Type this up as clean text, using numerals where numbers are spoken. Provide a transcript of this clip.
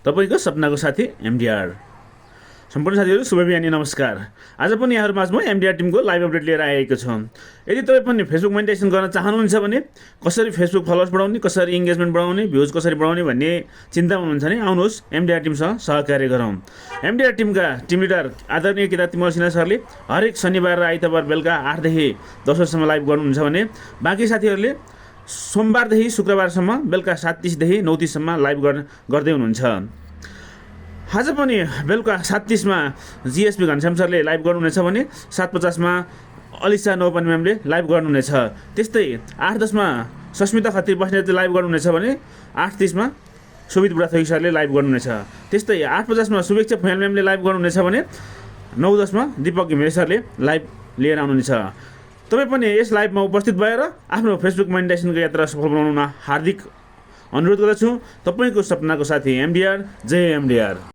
तपाईँको सपनाको साथी एमडिआर। सम्पूर्ण साथीहरू शुभ बिहानी, नमस्कार। आज पनि यहाँहरूमाझ म एमडिआर टिमको लाइभ अपडेट लिएर आएको छु। यदि तपाईँ पनि फेसबुक मोनेटाइजेसन गर्न चाहनुहुन्छ भने कसरी फेसबुक फलोवर्स बढाउने, कसरी इङ्गेजमेन्ट बढाउने, भ्युज कसरी बढाउने भन्ने चिन्तामा हुनुहुन्छ भने आउनुहोस् एमडिआर टिमसँग सहकार्य गरौँ। एमडिआर टिमका टिम लिडर आदरणीय किताब तिमल सिन्हा सरले हरेक शनिबार र आइतबार बेलुका 8 देखि 10 बजीसम्म लाइभ गर्नुहुन्छ भने बाँकी साथीहरूले सोमबारदेखि शुक्रबारसम्म बेलुका 7:30 देखि 9:30 सम्म लाइभ गर्दै हुनुहुन्छ। आज पनि बेलुका 7:30 मा जिएसपी घनश्याम सरले लाइभ गर्नुहुनेछ भने 7:50 मा अलिसा नौपाने म्यामले लाइभ गर्नुहुनेछ। त्यस्तै 8:10 मा सस्मिता खत्री बस्नेतले लाइभ गर्नुहुनेछ भने 8:30 मा सुबित बुढाथोकी सरले लाइभ गर्नुहुनेछ। त्यस्तै 8:50 मा शुभेच्छा फुयाल म्यामले लाइभ गर्नुहुनेछ भने 9:10 मा दीपक घिमिरे सरले लाइभ लिएर आउनुहुनेछ। तपाईँ पनि यस लाइभमा उपस्थित भएर आफ्नो फेसबुक मोनेटाइजेसनको यात्रा सफल बनाउन हार्दिक अनुरोध गर्दछु। तपाईँको सपनाको साथी एमडिआर। जय एमडिआर।